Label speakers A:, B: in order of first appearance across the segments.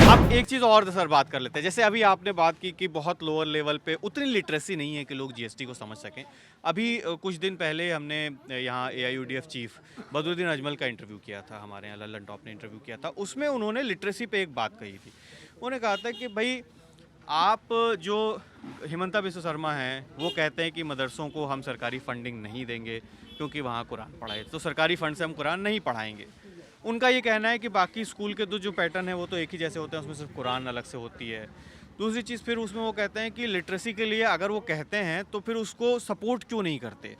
A: अब एक चीज़ और सर बात कर लेते हैं। जैसे अभी आपने बात की कि बहुत लोअर लेवल पे उतनी लिटरेसी नहीं है कि लोग जीएसटी को समझ सकें। अभी कुछ दिन पहले हमने यहाँ एआईयूडीएफ चीफ बदरुद्दीन अजमल का इंटरव्यू किया था, हमारे यहाँ लल्लन टॉप ने इंटरव्यू किया था। उसमें उन्होंने लिटरेसी पे एक बात कही थी। उन्होंने कहा था कि भाई आप जो हिमंता बिस्वा शर्मा हैं, वो कहते हैं कि मदरसों को हम सरकारी फंडिंग नहीं देंगे क्योंकि वहाँ कुरान पढ़ाए, तो सरकारी फंड से हम कुरान नहीं पढ़ाएंगे। उनका ये कहना है कि बाकी स्कूल के जो पैटर्न है वो तो एक ही जैसे होते हैं, उसमें सिर्फ कुरान अलग से होती है। दूसरी चीज़ फिर उसमें वो कहते हैं कि लिटरेसी के लिए अगर वो कहते हैं तो फिर उसको सपोर्ट क्यों नहीं करते।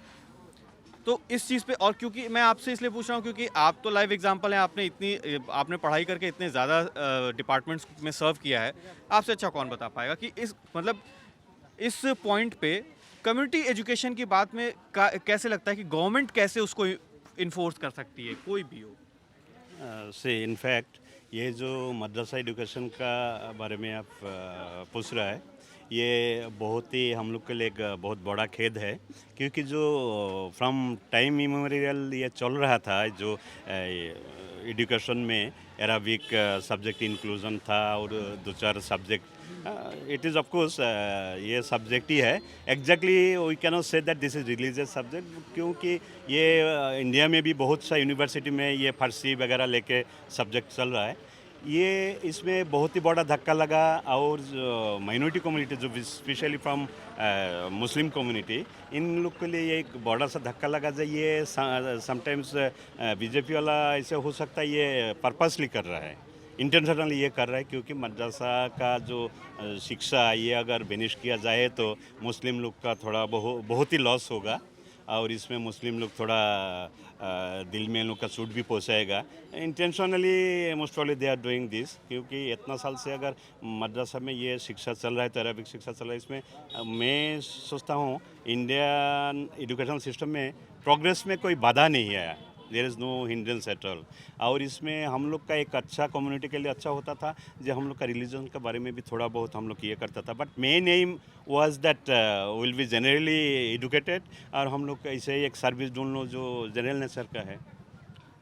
A: तो इस चीज़ पे, और क्योंकि मैं आपसे इसलिए पूछ रहा हूँ क्योंकि आप तो लाइव एग्जांपल हैं, आपने पढ़ाई करके इतने ज़्यादा डिपार्टमेंट्स में सर्व किया है। आपसे अच्छा कौन बता पाएगा कि इस पॉइंट पे कम्युनिटी एजुकेशन की बात में कैसे लगता है कि गवर्नमेंट कैसे उसको इन्फोर्स कर सकती है, कोई भी हो।
B: से इनफैक्ट ये जो मदरसा एजुकेशन का बारे में आप पूछ रहा है, ये बहुत ही हम लोग के लिए एक बहुत बड़ा खेद है, क्योंकि जो फ्रॉम टाइम इमेमोरियल ये चल रहा था, जो एजुकेशन में अरबिक सब्जेक्ट इंक्लूजन था और दो चार subject, it is of course ये सब्जेक्ट ही है। Exactly we can not say that this is religious subject, क्योंकि ये इंडिया में भी बहुत सा यूनिवर्सिटी में ये फारसी वगैरह लेके सब्जेक्ट चल रहा है। ये इसमें बहुत ही बड़ा धक्का लगा, और माइनॉरिटी कम्युनिटी जो स्पेशली फ्रॉम मुस्लिम कम्युनिटी, इन लोग के लिए ये एक बड़ा सा धक्का लगा। जो ये समटाइम्स बीजेपी वाला ऐसे हो सकता है ये पर्पसली कर रहा है, इंटेंशनली ये कर रहा है, क्योंकि मदरसा का जो शिक्षा ये अगर बेनिश किया जाए तो मुस्लिम लोग का थोड़ा बहुत ही लॉस होगा, और इसमें मुस्लिम लोग थोड़ा दिल में लोग का सूट भी पहुँचाएगा। Intentionally most probably they are doing this, क्योंकि इतना साल से अगर मदरसा में ये शिक्षा चल रहा है, तो अरबिक शिक्षा चल रहा है, इसमें मैं सोचता हूँ इंडियन एजुकेशन सिस्टम में प्रोग्रेस में कोई बाधा नहीं आया। There is no hindrance at all. और इसमें हम लोग का एक अच्छा कम्युनिटी के लिए अच्छा होता था, जो हम लोग का रिलीजन के बारे में भी थोड़ा बहुत हम लोग ये करता था। But main M was that will be generally educated, और हम लोग ऐसे ही एक सर्विस ढूंढ लो जो जनरल नेचर का है।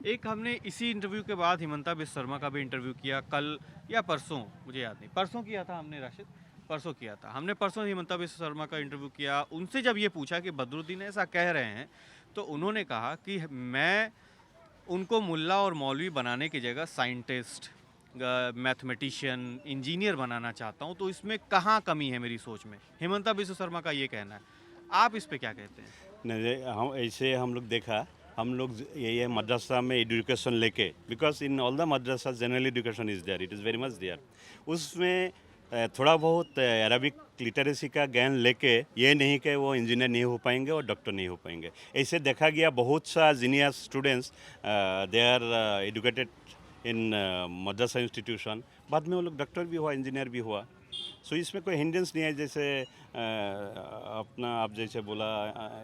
A: एक हमने इसी इंटरव्यू के बाद हिमंता बिस्वा शर्मा का भी इंटरव्यू किया, कल या परसों, मुझे याद नहीं, परसों किया था हमने राशिद, परसों किया था हमने, परसों हिमंता बिस्वा शर्मा का इंटरव्यू किया। उनसे जब ये पूछा कि बदरुद्दीन ऐसा कह रहे हैं, तो उन्होंने कहा कि मैं उनको मुल्ला और मौलवी बनाने की जगह साइंटिस्ट, मैथमेटिशियन, इंजीनियर बनाना चाहता हूँ, तो इसमें कहाँ कमी है मेरी सोच में। हिमंता बिस्वा शर्मा का ये कहना है, आप इस पे क्या कहते हैं।
B: नहीं, हम ऐसे हम लोग देखा, हम लोग ये मदरसा में एजुकेशन लेके, because in all the madrasa general education is there, it is very much there. उसमें थोड़ा बहुत अरबिक लिटरेसी का ज्ञान लेके, ये नहीं कि वो इंजीनियर नहीं हो पाएंगे और डॉक्टर नहीं हो पाएंगे। ऐसे देखा गया बहुत सा genius students, they are educated in madrasa institution, बाद में वो लोग डॉक्टर भी हुआ, इंजीनियर भी हुआ। सो इसमें कोई हिंड्रेंस नहीं है। जैसे अपना आप जैसे बोला,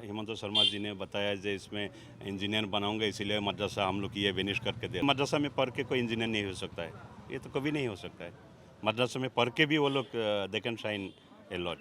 B: हिमंता शर्मा जी ने बताया, जो इसमें इंजीनियर बनाऊंगा इसीलिए मदरसा हम लोग ये बेनिश करके दे। मदरसा में पढ़ के कोई इंजीनियर नहीं हो सकता है, ये तो कभी नहीं हो सकता है। मदरसा में पढ़ के भी वो लोग they can shine a lot.